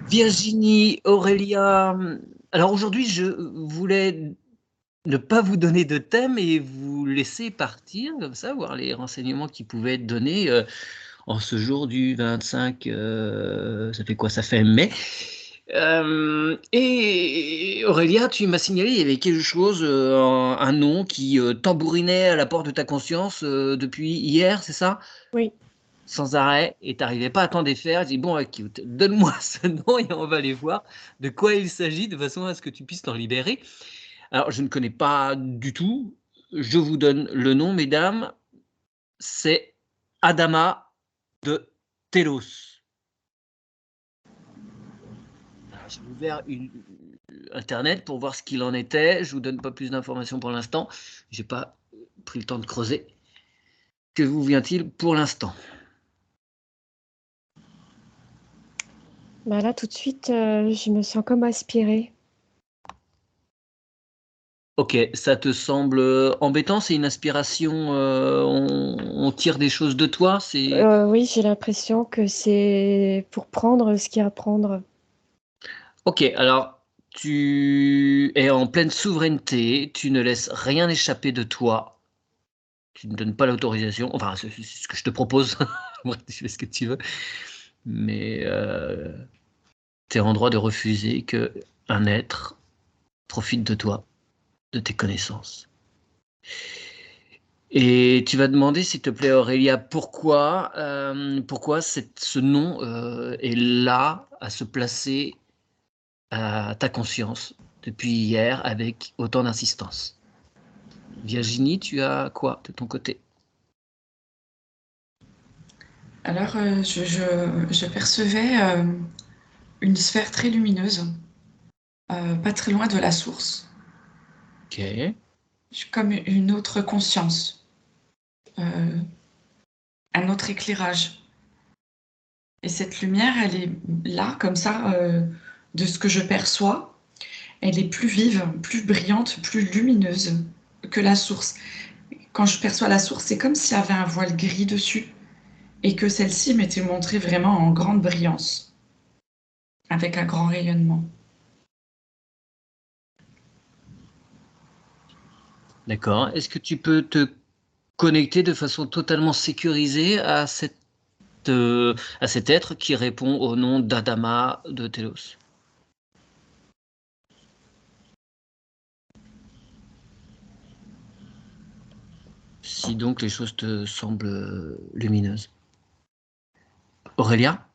Virginie, Aurélia. Alors aujourd'hui, je voulais ne pas vous donner de thème et vous laisser partir comme ça, voir les renseignements qui pouvaient être donnés en ce jour du 25. Ça fait quoi? Ça fait mai. Et Aurélia, tu m'as signalé, il y avait quelque chose, un nom qui tambourinait à la porte de ta conscience depuis hier, c'est ça? Oui. Sans arrêt, et tu n'arrivais pas à t'en défaire. Je dis bon, écoute, donne-moi ce nom et on va aller voir de quoi il s'agit, de façon à ce que tu puisses t'en libérer. Alors, je ne connais pas du tout. Je vous donne le nom, mesdames. C'est Adama de Telos. Alors, j'ai ouvert Internet pour voir ce qu'il en était. Je vous donne pas plus d'informations pour l'instant. J'ai pas pris le temps de creuser. Que vous vient-il pour l'instant? Bah là, tout de suite, je me sens comme aspirée. Ok, ça te semble embêtant? C'est une aspiration, on tire des choses de toi? C'est Oui, j'ai l'impression que c'est pour prendre ce qu'il y a à prendre. ok. Alors, tu es en pleine souveraineté, tu ne laisses rien échapper de toi, tu ne donnes pas l'autorisation. Enfin, c'est ce que je te propose. Bref, tu fais ce que tu veux, mais tu es en droit de refuser que un être profite de toi, de tes connaissances. Et tu vas demander, s'il te plaît, Aurélia, pourquoi ce nom est là à se placer à ta conscience depuis hier avec autant d'insistance. Virginie, tu as quoi de ton côté? Alors, je percevais une sphère très lumineuse, pas très loin de la source. Ok. Comme une autre conscience, un autre éclairage. Et cette lumière, elle est là, comme ça, de ce que je perçois. Elle est plus vive, plus brillante, plus lumineuse que la source. Quand je perçois la source, c'est comme s'il y avait un voile gris dessus et que celle-ci m'était montrée vraiment en grande brillance, avec un grand rayonnement. D'accord. Est-ce que tu peux te connecter de façon totalement sécurisée à cet être qui répond au nom d'Adama de Telos? Si donc les choses te semblent lumineuses. Aurélia?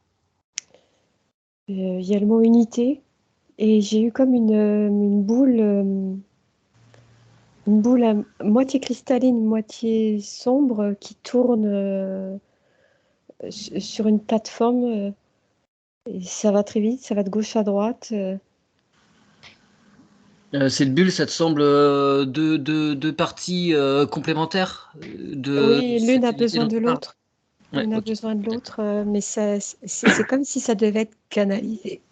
Il y a le mot unité et j'ai eu comme une boule à moitié cristalline, moitié sombre qui tourne sur une plateforme. Et ça va très vite, ça va de gauche à droite. Cette bulle, ça te semble deux parties complémentaires de Oui, l'une cette a unité besoin dont de tu parles? l'autre. Ouais, L'une a ok. besoin de D'accord. l'autre, mais c'est comme si ça devait être canalisé.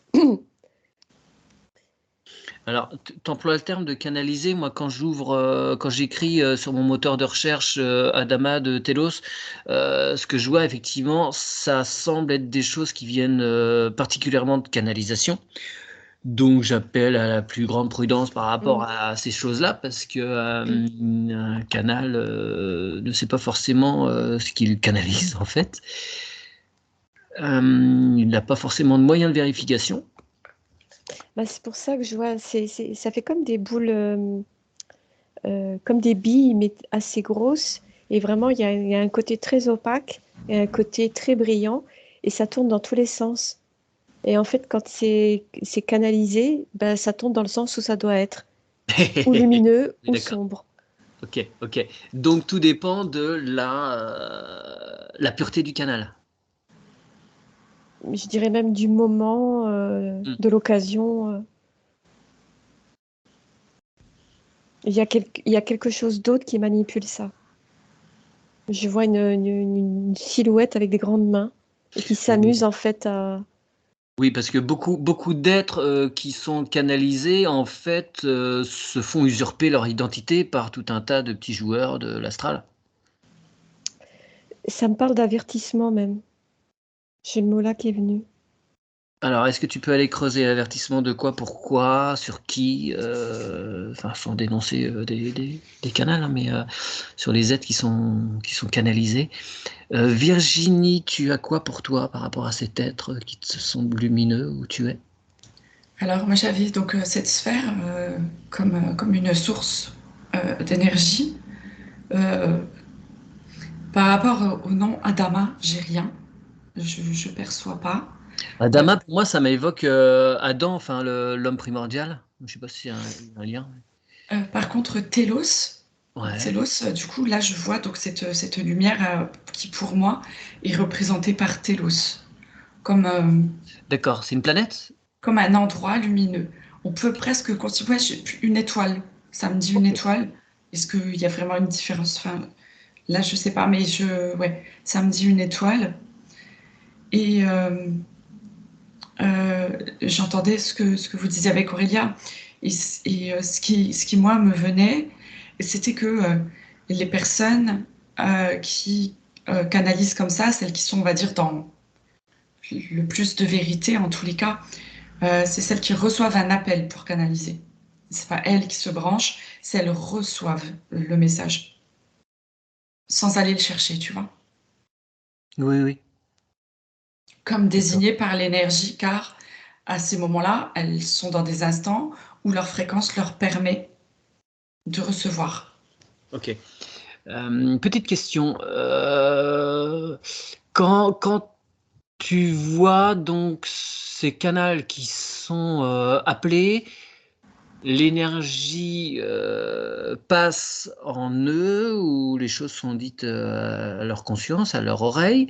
Alors, tu emploies le terme de canaliser. Moi, quand j'écris sur mon moteur de recherche Adama de Telos, ce que je vois effectivement, ça semble être des choses qui viennent particulièrement de canalisation. Donc, j'appelle à la plus grande prudence par rapport Mm. à ces choses-là, parce que un canal ne sait pas forcément ce qu'il canalise en fait. Il n'a pas forcément de moyens de vérification. Bah, c'est pour ça que je vois, ça fait comme des boules, comme des billes, mais assez grosses. Et vraiment, il y a un côté très opaque et un côté très brillant, et ça tourne dans tous les sens. Et en fait, quand c'est canalisé, bah, ça tourne dans le sens où ça doit être, ou lumineux ou D'accord. sombre. Ok, ok. Donc tout dépend de la pureté du canal. Je dirais même du moment, Hmm. de l'occasion. Il y a quelque chose d'autre qui manipule ça. Je vois une silhouette avec des grandes mains et qui s'amuse Oui. en fait à... Oui, parce que beaucoup d'êtres qui sont canalisés, en fait, se font usurper leur identité par tout un tas de petits joueurs de l'astral. Ça me parle d'avertissement même. J'ai le mot là qui est venu. Alors, est-ce que tu peux aller creuser l'avertissement de quoi, pourquoi, sur qui, sans dénoncer des canals, hein, mais sur les êtres qui sont canalisés. Virginie, tu as quoi pour toi par rapport à cet être qui te semble lumineux où tu es? Alors, moi, j'avais donc cette sphère comme une source d'énergie. Euh, Par rapport au nom Adama, j'ai rien. Je perçois pas. Euh, Adama, pour moi, ça m'évoque Adam, enfin l'homme primordial. Je ne sais pas s'il y a un lien. Par contre, Ouais. Télos, du coup, là, je vois donc cette lumière qui, pour moi, est représentée par Télos, comme, D'accord, c'est une planète? comme un endroit lumineux. On peut presque considérer une étoile. Ça me dit une Ok. étoile. Est-ce qu'il y a vraiment une différence? Enfin, là, je sais pas, mais ouais, ça me dit une étoile. Et j'entendais ce que vous disiez avec Aurélia. Et ce qui, moi, me venait, c'était que les personnes qui canalisent comme ça, celles qui sont, on va dire, dans le plus de vérité, en tous les cas, c'est celles qui reçoivent un appel pour canaliser. C'est pas elles qui se branchent, c'est elles reçoivent le message sans aller le chercher, tu vois. Oui, oui. Comme D'accord. désignées par l'énergie, car à ces moments-là, elles sont dans des instants où leur fréquence leur permet de recevoir. Ok. Petite question. Quand tu vois donc ces canaux qui sont appelés, l'énergie passe en eux ou les choses sont dites à leur conscience, à leur oreille,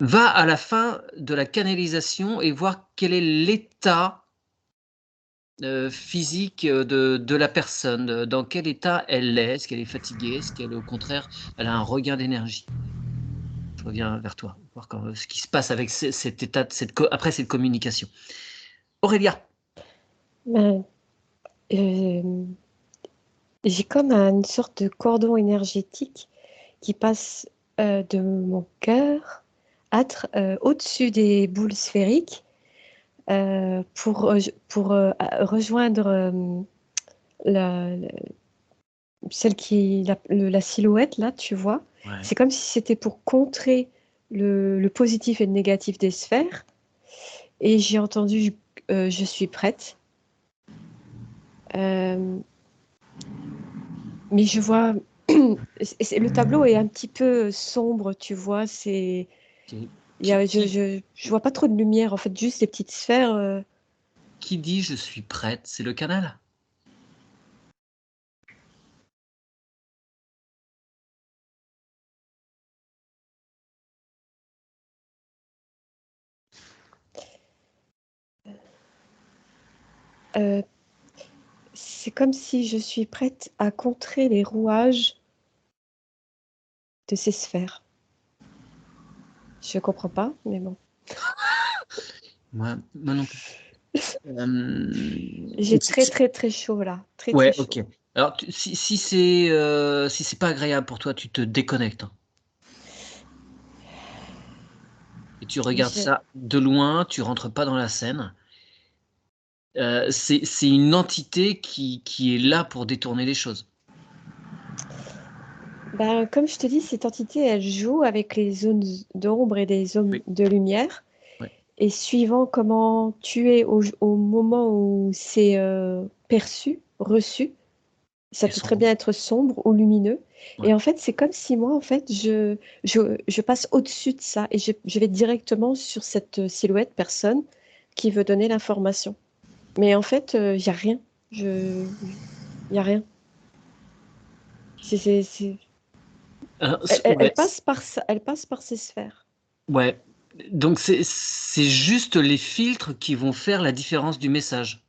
va à la fin de la canalisation et voir quel est l'état physique de la personne, dans quel état elle est, est-ce qu'elle est fatiguée, est-ce qu'elle, au contraire, elle a un regain d'énergie? Je reviens vers toi, voir ce qui se passe avec cet état, après cette communication. Aurélia. Ben, euh, j'ai comme une sorte de cordon énergétique qui passe de mon cœur au-dessus des boules sphériques pour rejoindre la, celle la silhouette, là, tu vois. Ouais. C'est comme si c'était pour contrer le positif et le négatif des sphères. Et j'ai entendu je suis prête. Euh, mais je vois, le tableau est un petit peu sombre, tu vois. Ok. Je vois pas trop de lumière, en fait, juste des petites sphères. Qui dit je suis prête? C'est le canal? Euh, c'est comme si je suis prête à contrer les rouages de ces sphères. Je comprends pas, mais bon. Moi non plus. J'ai très très très chaud là, très très Ouais, chaud. ok. Alors, si c'est pas agréable pour toi, tu te déconnectes, hein, et tu regardes Je- ça de loin, tu rentres pas dans la scène. C'est une entité qui est là pour détourner les choses. Ben, comme je te dis, cette entité, elle joue avec les zones d'ombre et les zones Oui. de lumière. Ouais. Et suivant comment tu es au moment où c'est perçu, reçu, ça Elles peut sont très bien être sombre ou lumineux. ouais. Et en fait, c'est comme si moi, en fait, je passe au-dessus de ça et je vais directement sur cette silhouette personne qui veut donner l'information. Mais en fait, il n'y a rien. Il n'y a rien. C'est- Ouais. elle passe par ces sphères. Ouais. Donc c'est juste les filtres qui vont faire la différence du message.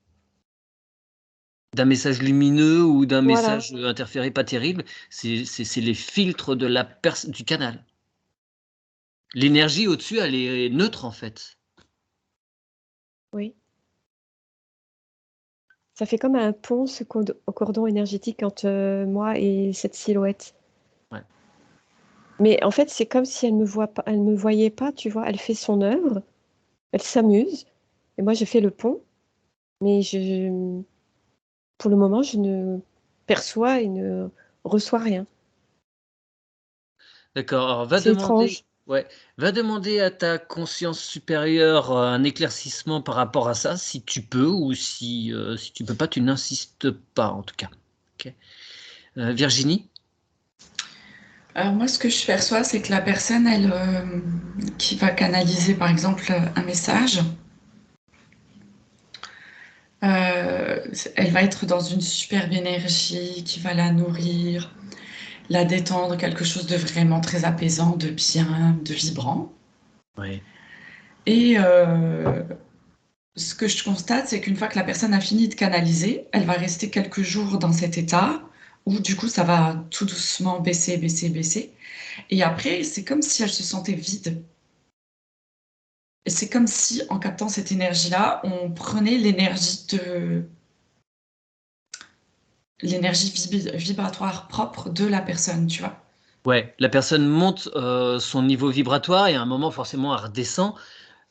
D'un message lumineux ou d'un Voilà, message interféré pas terrible, c'est les filtres de du canal. L'énergie au-dessus, elle est neutre en fait. oui. Ça fait comme un pont, au cordon énergétique entre moi et cette silhouette. Ouais. Mais en fait, c'est comme si elle me voit pas, elle me voyait pas, tu vois. Elle fait son œuvre Elle s'amuse et moi je fais le pont, mais pour le moment je ne perçois et ne reçois rien. D'accord. Alors, C'est étrange. ouais, va demander à ta conscience supérieure un éclaircissement par rapport à ça, si tu peux, ou si tu peux pas, tu n'insistes pas, en tout cas. Ok. Virginie? Alors moi, ce que je perçois, c'est que la personne, qui va canaliser, par exemple, un message, elle va être dans une superbe énergie qui va la nourrir, la détendre, quelque chose de vraiment très apaisant, de bien, de vibrant. Oui. Et ce que je constate, c'est qu'une fois que la personne a fini de canaliser, elle va rester quelques jours dans cet état où du coup ça va tout doucement baisser, baisser, baisser. Et après, c'est comme si elle se sentait vide. Et c'est comme si, en captant cette énergie-là, on prenait l'énergie vibratoire propre de la personne, tu vois. Ouais, la personne monte son niveau vibratoire et à un moment, forcément, elle redescend.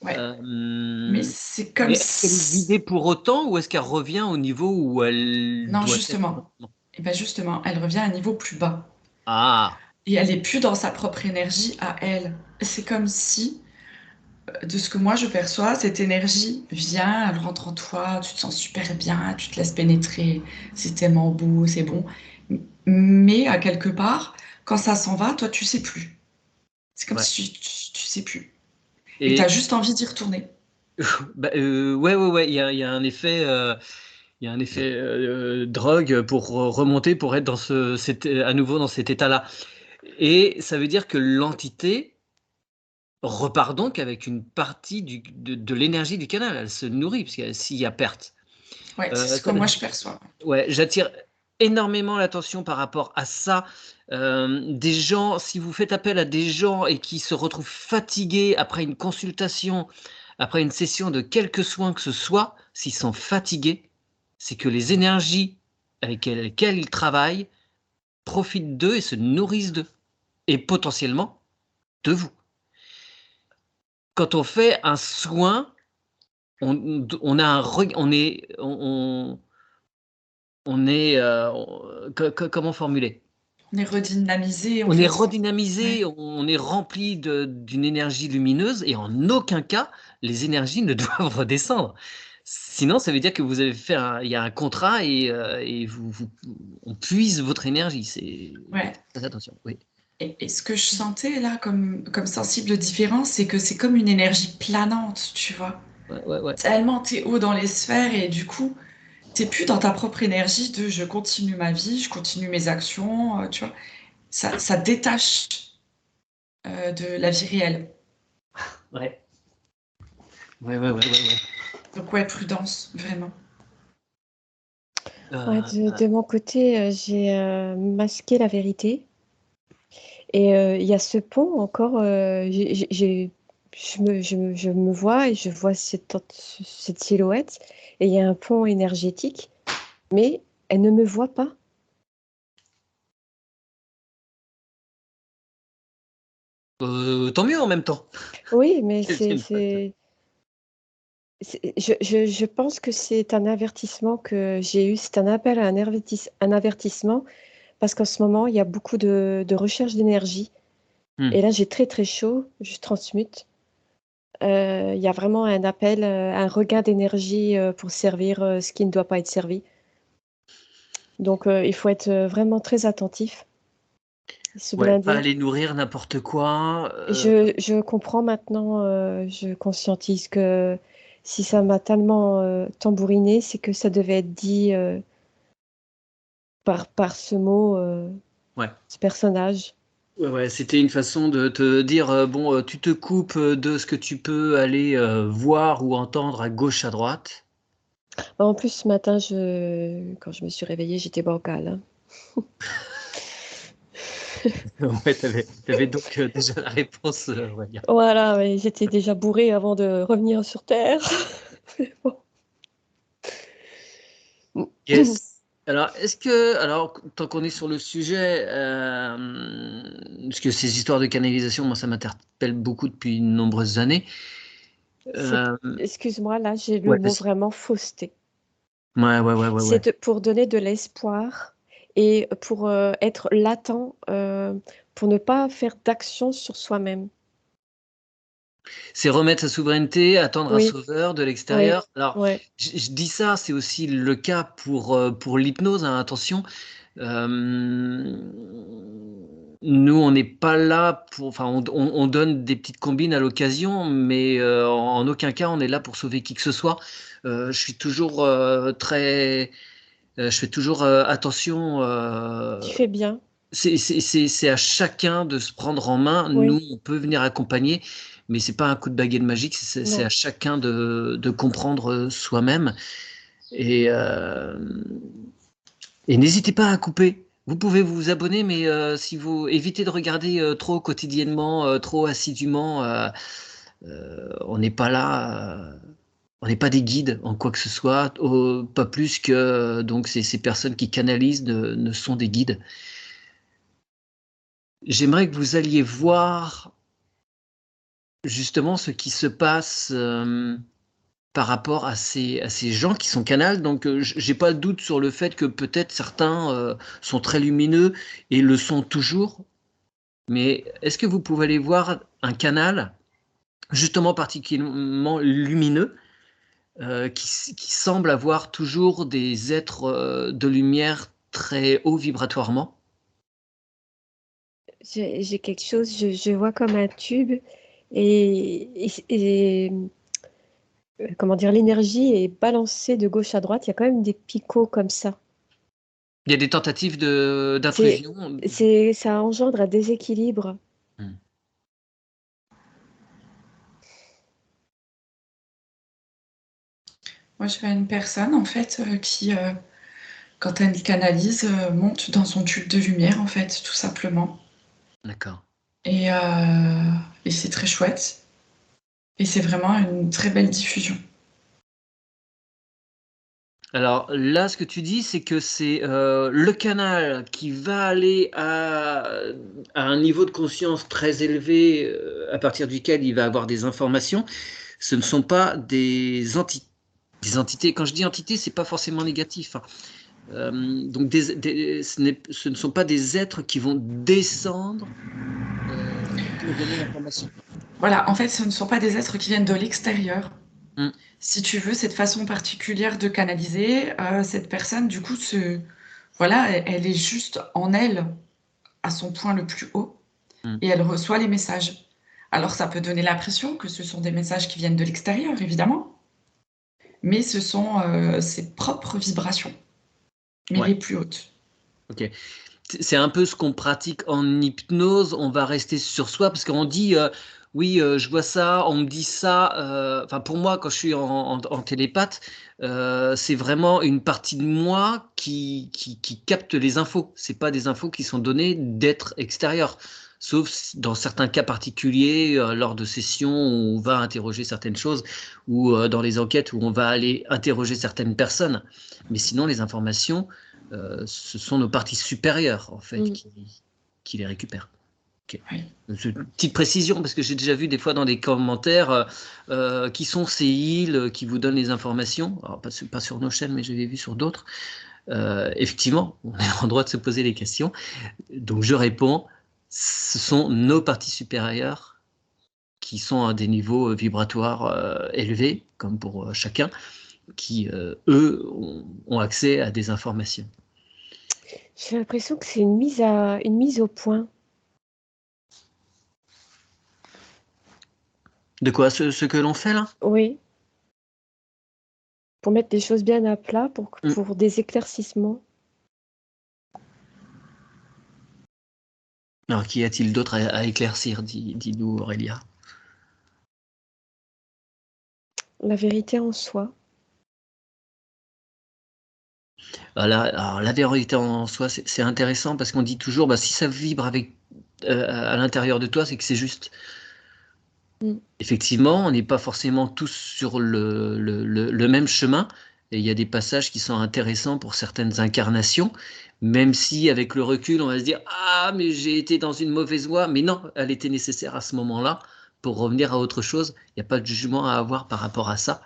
Ouais. Mais Euh, c'est mais comme est-ce qu'elle est si... vidée pour autant ou est-ce qu'elle revient au niveau où elle Non, doit être justement. maintenant? Et ben justement, elle revient à un niveau plus bas. Ah, Et elle n'est plus dans sa propre énergie à elle. C'est comme si, de ce que moi je perçois, cette énergie vient, elle rentre en toi, tu te sens super bien, tu te laisses pénétrer, c'est tellement beau, c'est bon. Mais à quelque part, quand ça s'en va, toi tu sais plus. C'est comme ouais. si tu sais plus. Et tu as Et juste envie d'y retourner. bah, ouais, ouais, ouais, il y a un effet, drogue pour remonter, pour être à nouveau dans cet état-là. Et ça veut dire que l'entité repart donc avec une partie de l'énergie du canal. Elle se nourrit, parce que s'il y a perte. Ouais, c'est ce que Ça- moi je perçois. ouais, j'attire énormément l'attention par rapport à ça. Des gens, si vous faites appel à des gens et qui se retrouvent fatigués après une consultation, après une session de quelque soin que ce soit, s'ils sont fatigués, c'est que les énergies avec lesquelles ils travaillent profitent d'eux et se nourrissent d'eux, et potentiellement de vous. Quand on fait un soin, on a un on est, comment formuler? On est redynamisé, on On est fait ce qu'on... Ouais. redynamisé, on est rempli d'une énergie lumineuse et en aucun cas, les énergies ne doivent redescendre. Sinon, ça veut dire que vous avez fait il y a un contrat et on puise votre énergie. Ouais. Faites attention, oui. Et ce que je sentais là comme sensible différence, c'est que c'est comme une énergie planante, tu vois. Ouais, ouais, ouais. Tellement t'es haut dans les sphères et du coup, t'es plus dans ta propre énergie de je continue ma vie, je continue mes actions, tu vois. Ça détache de la vie réelle. Ouais. Ouais, ouais, ouais, ouais, ouais. Donc ouais, prudence, vraiment. Ouais, Euh, de mon côté, j'ai masqué la vérité. Et il y a ce pont encore, je me vois et je vois cette silhouette. Et il y a un pont énergétique, mais elle ne me voit pas. tant mieux en même temps. Oui, mais Qu'elle vienne pas. je pense que c'est un avertissement que j'ai eu. C'est un appel à un avertissement parce qu'en ce moment, il y a beaucoup de recherche d'énergie. Hmm. Et là, j'ai très très chaud, je transmute. Il y a vraiment un appel, un regain d'énergie pour servir ce qui ne doit pas être servi. Donc, il faut être vraiment très attentif, se Ouais, pas blinder. aller nourrir n'importe quoi. Je comprends maintenant, je conscientise que si ça m'a tellement tambouriné, c'est que ça devait être dit par ce mot, Ouais. ce personnage. Ouais, ouais, c'était une façon de te dire, bon, tu te coupes de ce que tu peux aller voir ou entendre à gauche, à droite. En plus, ce matin, quand je me suis réveillée, j'étais bancale, hein. Ouais, t'avais donc déjà la réponse, on va dire. Voilà, mais j'étais déjà bourrée avant de revenir sur Terre. Bon. Yes. Alors, tant qu'on est sur le sujet, parce que ces histoires de canalisation, moi, ça m'interpelle beaucoup depuis de nombreuses années. Euh, Excuse-moi, là, j'ai le ouais, mot vas-y. vraiment fausseté. Ouais. C'est pour donner de l'espoir et pour être latent, pour ne pas faire d'action sur soi-même. C'est remettre sa souveraineté, attendre un Oui, sauveur de oui, l'extérieur. Alors, ouais. je dis ça, c'est aussi le cas pour l'hypnose, hein, attention. Euh, Nous, on n'est pas là pour. Enfin, on donne des petites combines à l'occasion, mais en aucun cas, on est là pour sauver qui que ce soit. Je suis toujours je fais toujours attention. Tu fais bien. C'est à chacun de se prendre en main. Nous, Oui, on peut venir accompagner, mais c'est pas un coup de baguette magique. C'est à non. chacun de comprendre soi-même. Et, euh, et n'hésitez pas à couper. Vous pouvez vous abonner, mais si vous évitez de regarder trop quotidiennement, trop assidûment, on n'est pas là. On n'est pas des guides en quoi que ce soit, pas plus que donc ces personnes qui canalisent ne sont des guides. J'aimerais que vous alliez voir justement ce qui se passe par rapport à ces gens qui sont canals. Donc, j'ai pas de doute sur le fait que peut-être certains sont très lumineux et le sont toujours. Mais est-ce que vous pouvez aller voir un canal justement particulièrement lumineux qui semble avoir toujours des êtres de lumière très haut vibratoirement? J'ai quelque chose, je vois comme un tube et comment dire, l'énergie est balancée de gauche à droite. Il y a quand même des picots comme ça. Il y a des tentatives C'est, d'intrusion. ça engendre un déséquilibre. Hmm. Moi, je vois une personne, en fait, qui, quand elle canalise, monte dans son tube de lumière, en fait, tout simplement. D'accord. Et, euh, et c'est très chouette. Et c'est vraiment une très belle diffusion. Alors là, ce que tu dis, c'est que c'est le canal qui va aller à un niveau de conscience très élevé à partir duquel il va avoir des informations. Ce ne sont pas des entités. Quand je dis entité, c'est pas forcément négatif, hein. Donc ce ne sont pas des êtres qui vont descendre pour donner l'information. Voilà, en fait, ce ne sont pas des êtres qui viennent de l'extérieur. Hmm. Si tu veux, cette façon particulière de canaliser, cette personne, du coup, voilà, elle est juste en elle, à son point le plus haut, Hmm. et elle reçoit les messages. Alors, ça peut donner l'impression que ce sont des messages qui viennent de l'extérieur, évidemment, mais ce sont ses propres vibrations, mais Ouais, les plus hautes. ok. C'est un peu ce qu'on pratique en hypnose. On va rester sur soi parce qu'on dit oui, je vois ça, on me dit ça. Enfin, pour moi, quand je suis en télépathe, c'est vraiment une partie de moi qui capte les infos. C'est pas des infos qui sont données d'êtres extérieurs. Sauf dans certains cas particuliers, lors de sessions où on va interroger certaines choses, ou dans les enquêtes où on va aller interroger certaines personnes. Mais sinon, les informations, ce sont nos parties supérieures, en fait, Mm. qui les récupèrent. Ok. Oui. Petite précision, parce que j'ai déjà vu des fois dans des commentaires qui sont ces îles qui vous donnent les informations. Alors, pas sur nos chaînes, mais je l'ai vu sur d'autres. Effectivement, on est en droit de se poser des questions. Donc, je réponds, ce sont nos parties supérieures qui sont à des niveaux vibratoires élevés, comme pour chacun, qui, eux, ont accès à des informations. J'ai l'impression que c'est une mise au point. De quoi ce que l'on fait là? Oui, pour mettre les choses bien à plat, Mm. pour des éclaircissements. Alors, qu'y a-t-il d'autre à éclaircir, dis-nous Aurélia? La vérité en soi. Alors, la vérité en soi, c'est intéressant parce qu'on dit toujours, bah, si ça vibre à l'intérieur de toi, c'est que c'est juste. Mm. Effectivement, on n'est pas forcément tous sur le même chemin, et il y a des passages qui sont intéressants pour certaines incarnations, même si avec le recul, on va se dire, ah, mais j'ai été dans une mauvaise voie, mais non, elle était nécessaire à ce moment-là pour revenir à autre chose, il n'y a pas de jugement à avoir par rapport à ça.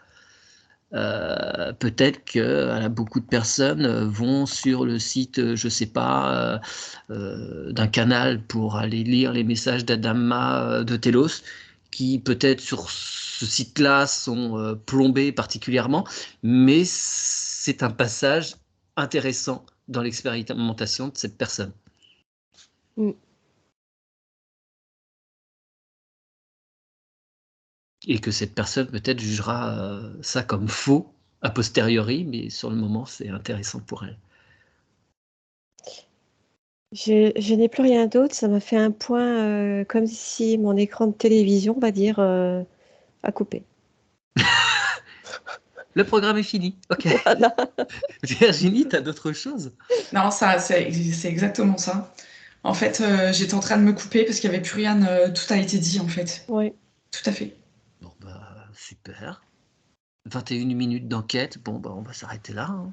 Peut-être que beaucoup de personnes vont sur le site, je sais pas, d'un canal pour aller lire les messages d'Adama de Telos, qui peut-être sur ce site-là sont plombés particulièrement, mais c'est un passage intéressant dans l'expérimentation de cette personne. Et que cette personne peut-être jugera ça comme faux a posteriori, mais sur le moment, c'est intéressant pour elle. Je n'ai plus rien d'autre. Ça m'a fait un point comme si mon écran de télévision, on va dire, a coupé. Le programme est fini. Ok. Voilà. Virginie, tu as d'autres choses? Non, c'est exactement ça. En fait, j'étais en train de me couper parce qu'il n'y avait plus rien, tout a été dit en fait. Oui. Tout à fait. Bon, bah, super. 21 minutes d'enquête. Bon, bah, on va s'arrêter là. Hein.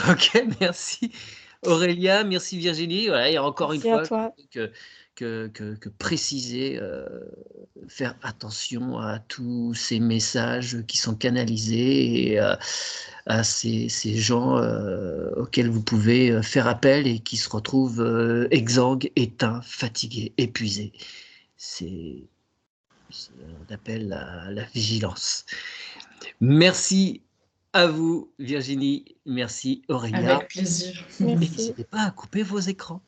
Ok, merci. Aurélia, merci Virginie. Voilà, et encore Merci une à fois, toi. que préciser, faire attention à tous ces messages qui sont canalisés et à ces gens auxquels vous pouvez faire appel et qui se retrouvent exsangues, éteints, fatigués, épuisés. On appelle la vigilance. Merci à vous, Virginie. Merci, Aurélia. Avec plaisir. Merci. N'hésitez pas à couper vos écrans.